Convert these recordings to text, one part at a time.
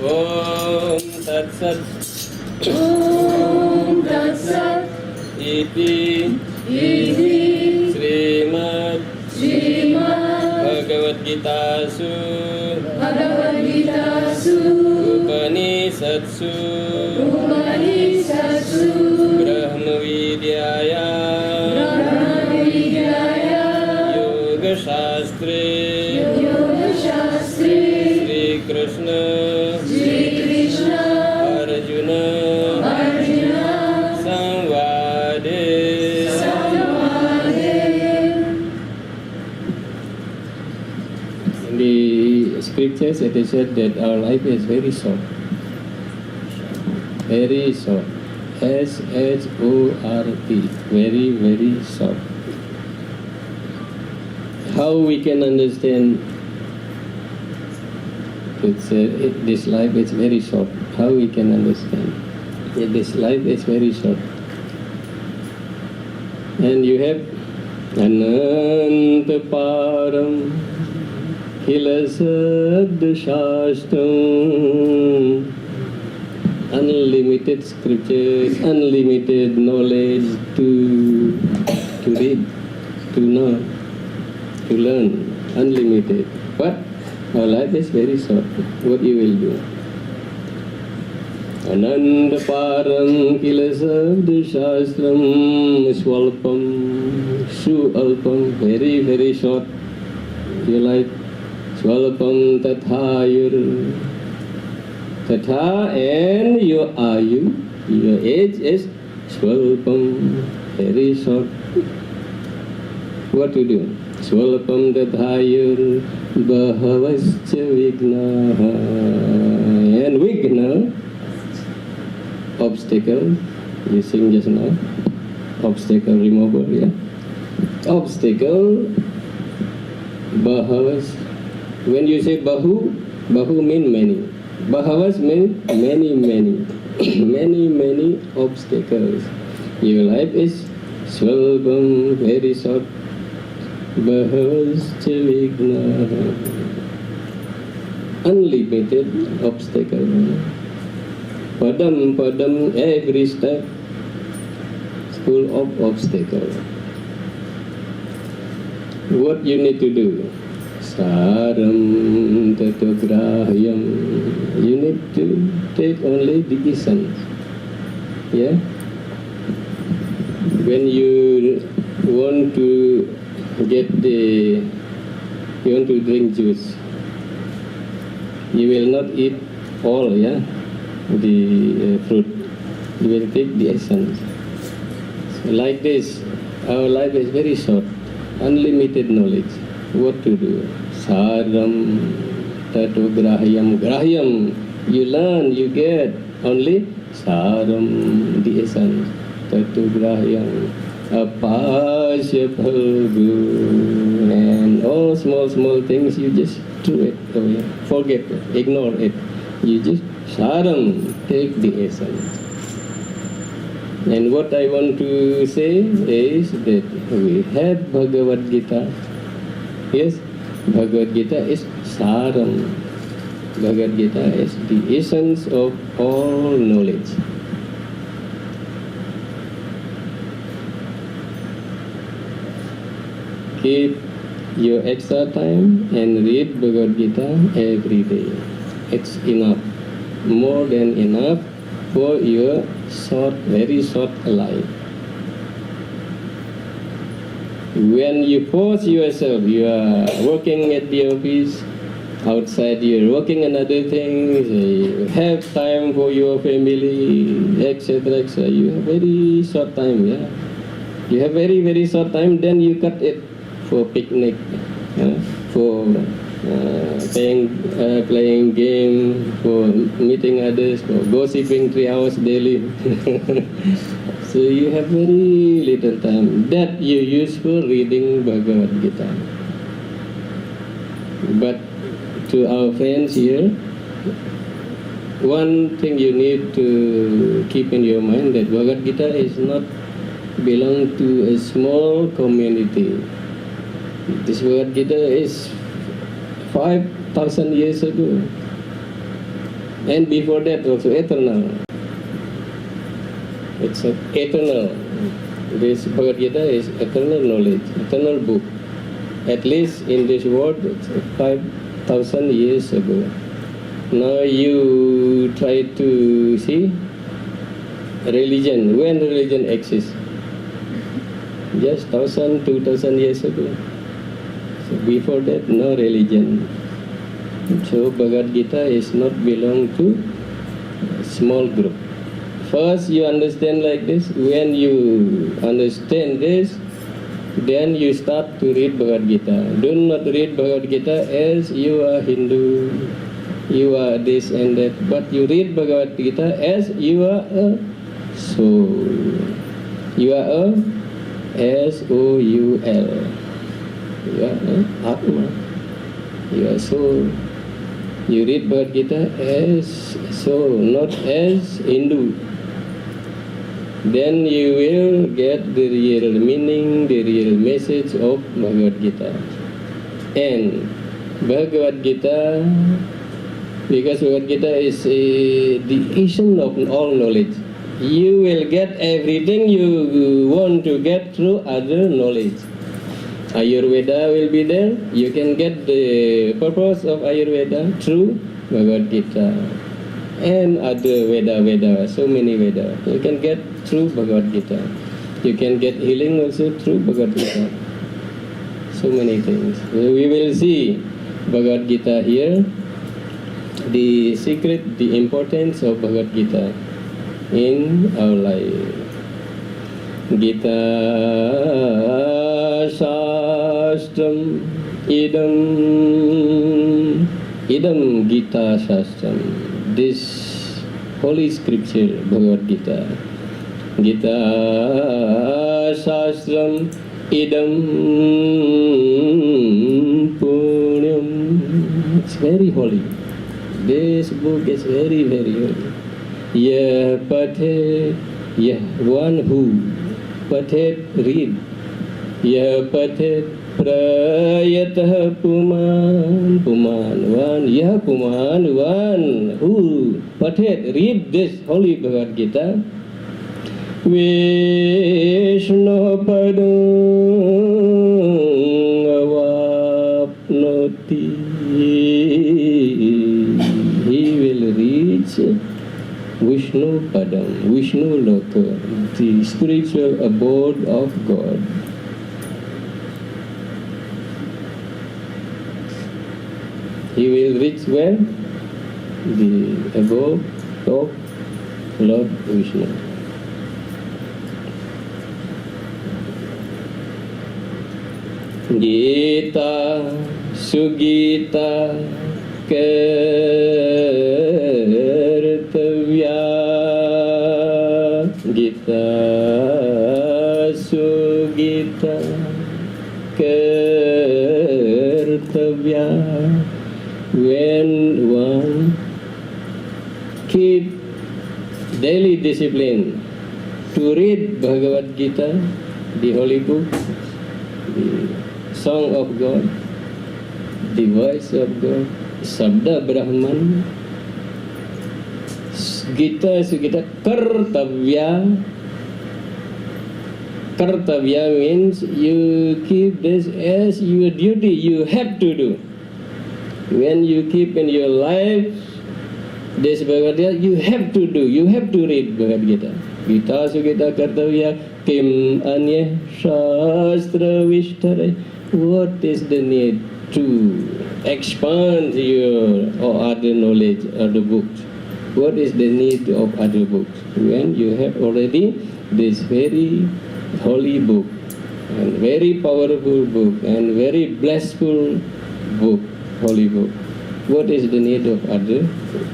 Om Tat Sat. Om Tat Sat. Iti Srimad Bhagavad Gitasu Upanishatsu Brahma Vidyaya Yoga Shastre Sri Krishna Arjuna Samvade. In the scriptures it is said that our life is very short. Very short. S-H-O-R-T. Very, very short. How we can understand this life is very short? How we can understand that this life is very short? And you have Ananta Param Hilasabda Shastram, unlimited scriptures, unlimited knowledge to read, to know, to learn, unlimited. But our life is very short. What you will do? Ananda param kilasabda shastram swalpam sualpam, very, very short. Your life. Swalpam tathayur. Tatha and your ayu, your age is swalpam, very short. What to do? Swalpam tathayur bahavascha vignaha. And vigna, obstacle, you sing just now, obstacle removal, yeah. Obstacle, bahavas. When you say bahu, bahu mean many. Bahavas mean many, many, many obstacles. Your life is swalpam, very short. Bahavascha vigna, unlimited obstacle. Padam, every step full of obstacles. What you need to do? Saram tatograhyam. You need to take only the essence. Yeah? When you want to you want to drink juice, you will not eat all, yeah, the fruit. You will take the essence. So like this, our life is very short, unlimited knowledge. What to do? Saram tato grahyam. Grahyam, you learn, you get only saram, the essence. Tato grahyam. Apasya phalgu. And all small things, you just throw it away. Forget it, ignore it. You just saram, take the essence. And what I want to say is that we have Bhagavad Gita. Yes, Bhagavad Gita is saram. Bhagavad Gita is the essence of all knowledge. Keep your extra time and read Bhagavad Gita every day. It's enough, more than enough for your very short life. When you force yourself, you are working at the office, outside you're working on other things, you have time for your family, etc., etc. You have very short time, yeah. You have very short time, then you cut it for picnic, for playing game, for meeting others, for gossiping 3 hours daily. So you have very little time that you use for reading Bhagavad Gita. But to our friends here, one thing you need to keep in your mind, that Bhagavad Gita is not belong to a small community. This Bhagavad Gita is 5,000 years ago. And before that also eternal. It's eternal. This Bhagavad Gita is eternal knowledge, eternal book. At least in this world, it's 5,000 years ago. Now you try to see religion. When religion exists? Just 1,000, 2,000 years ago. So before that, no religion. So Bhagavad Gita is not belong to a small group. First you understand like this. When you understand this, then you start to read Bhagavad Gita. Do not read Bhagavad Gita as you are Hindu, you are this and that. But you read Bhagavad Gita as you are a soul. You are a soul. You are Atma. You are soul. You read Bhagavad Gita as soul, not as Hindu. Then you will get the real meaning, the real message of Bhagavad Gita. And Bhagavad Gita, because Bhagavad Gita is the essence of all knowledge. You will get everything you want to get through other knowledge. Ayurveda will be there. You can get the purpose of Ayurveda through Bhagavad Gita. And other Veda, so many Veda. You can get through Bhagavad Gita. You can get healing also through Bhagavad Gita. So many things. We will see Bhagavad Gita here. The secret, the importance of Bhagavad Gita in our life. Gita Shastram Idam Gita Shastram. This holy scripture, Bhagavad Gita. Gita Shastram Idam Punyam. It's very holy. This book is very, very holy. Yah pathet, one who pathet, read. Yah pathet prayatah puman, one. Yah puman, one who pathet, read this holy Bhagavad Gita. Vishnu padung avapnoti. He will reach Vishnu Padam, Vishnu Loka, the spiritual abode of God. He will reach where? The abode of Lord Vishnu. Gita Sugita Kartavya. Gita Sugita Kartavya. When one keep daily discipline to read Bhagavad Gita, the holy book, the song of God, the voice of God, Sabda Brahman, Gita Sugita Kartavya. Kartavya means you keep this as your duty, you have to do. When you keep in your life this Bhagavad Gita, you have to do, you have to read Bhagavad Gita. Gita Sugita Kartavya Kim Anya Shastra Vishtare. What is the need to expand your or other knowledge, other books? What is the need of other books? When you have already this very holy book, and very powerful book, and very blissful book, holy book. What is the need of other book?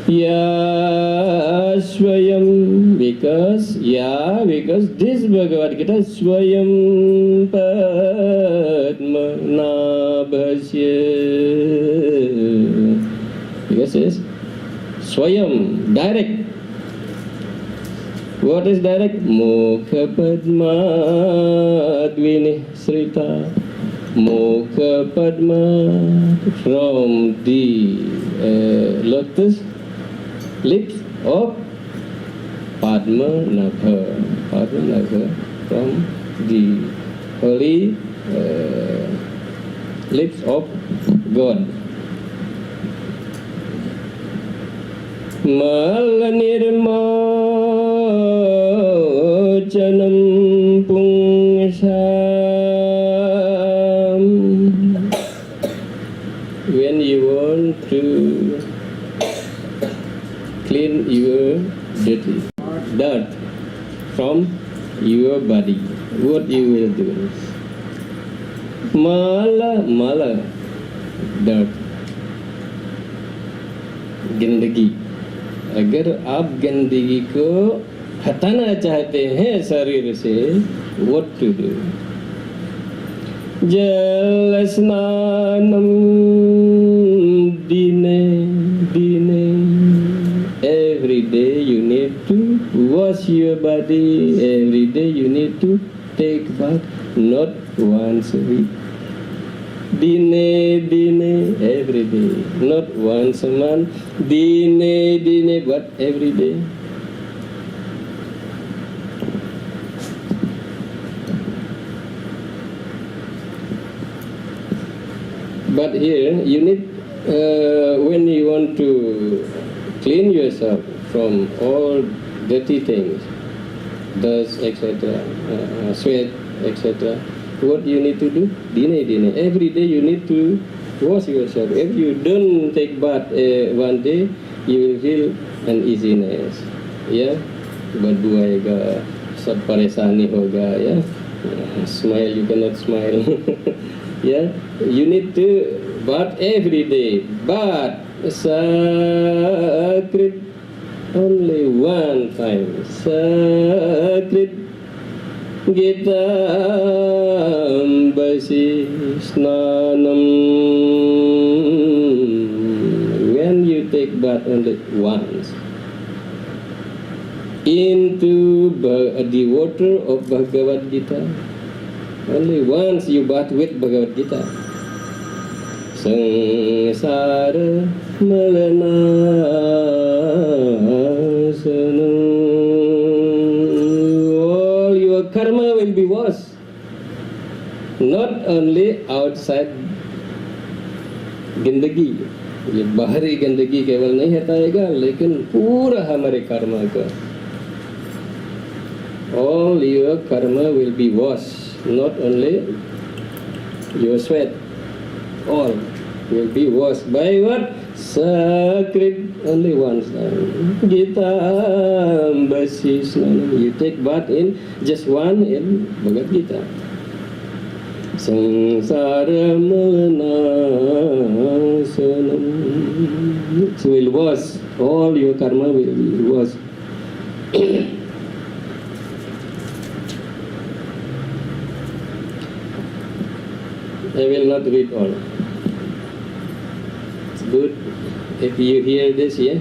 Ya Swayam, because this Bhagavad Gita Swayam Padma Nabhasya. Because it's Swayam, direct. What is direct? Mukha Padma Dvini Srita. Mukha Padma, from the lotus lips of Padmanabha. Padmanabha from the holy lips of God. Malanirmocanam pungsam. When you want to clean your dirty dirt from your body, what you will do? Mala, dirt, गंदगी. अगर आप गंदगी को हटाना चाहते हैं शरीर से, what to do? जल स्नानम dine. Every day you need to wash your body. Every day you need to take bath, not once a week. Dine, every day, not once a month. Dine, but every day. But here you need, when you want to clean yourself from all dirty things, dust, etc., sweat, etc., what you need to do? Dine. Every day you need to wash yourself. If you don't take bath one day, you will feel uneasiness. Yeah, badu aega, sab paresani hoga. Yeah, smile, you cannot smile. Yeah, you need to bath every day. But sacred only one time. Sacred Gitam basi snanam. When you take bath only once into the water of Bhagavad Gita, only once you bath with Bhagavad Gita. Sangsara malanasanam. Karma will be washed, not only outside गंदगी, ये बाहरी गंदगी केवल नहीं हटाएगा, लेकिन पूरा हमारे कर्मा का, all your karma will be washed, not only your sweat, all will be washed by what? Sacred only once time. Gita basi snanam. You take bath in just one in Bhagavad Gita. Sangsara malanasanam. So will wash, all your karma will wash. I will not read all. It's good if you hear this, yeah?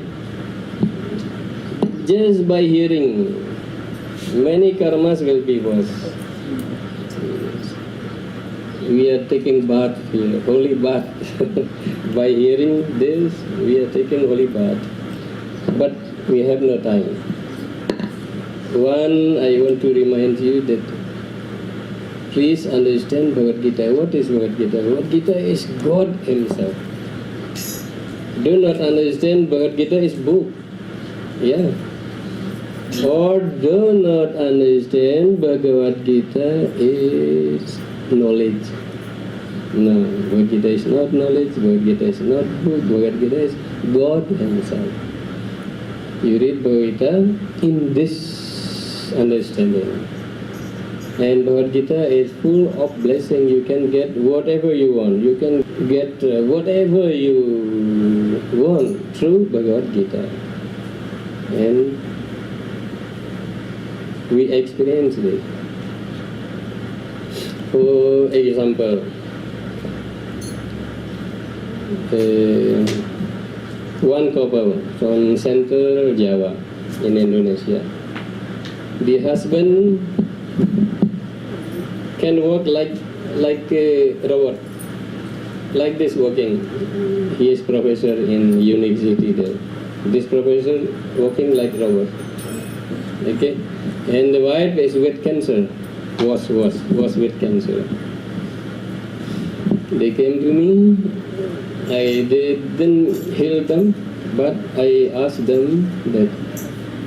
Just by hearing, many karmas will be washed. We are taking bath here, holy bath. By hearing this, we are taking holy bath. But we have no time. One, I want to remind you that please understand Bhagavad Gita. What is Bhagavad Gita? Bhagavad Gita is God Himself. Do not understand Bhagavad Gita is book. Yeah. Or do not understand Bhagavad Gita is knowledge. No, Bhagavad Gita is not knowledge, Bhagavad Gita is not book, Bhagavad Gita is God Himself. You read Bhagavad Gita in this understanding. And Bhagavad Gita is full of blessing. You can get whatever you want. You can get whatever you want through Bhagavad Gita. And we experience it. For example, one couple from Central Java in Indonesia. The husband can work like a robot. like this walking. He is professor in university there. This professor walking like robot. Okay, and the wife is with cancer. Was with cancer. They came to me. I didn't heal them, but I asked them that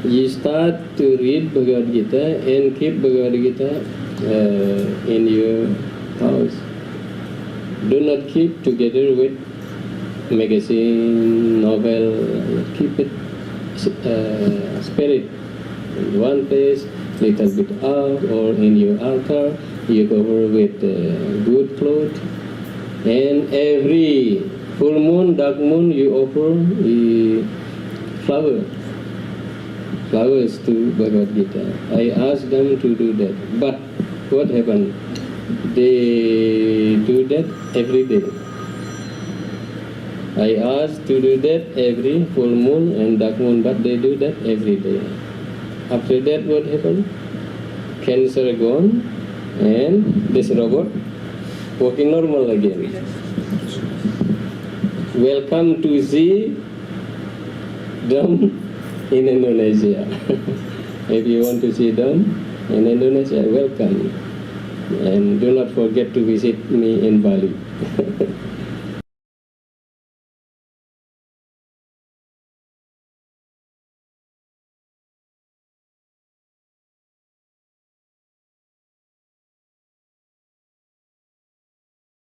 you start to read Bhagavad Gita and keep Bhagavad Gita in your house. Do not keep together with magazine, novel. Keep it spirit in one place, little bit out, or in your altar. You cover with good clothes. And every full moon, dark moon, you offer flowers to Bhagavad Gita. I asked them to do that. But what happened? They do that every day. I asked to do that every full moon and dark moon, but they do that every day. After that, what happened? Cancer gone, and this robot walking normal again. Welcome to see them in Indonesia. If you want to see them in Indonesia, welcome. And do not forget to visit me in Bali.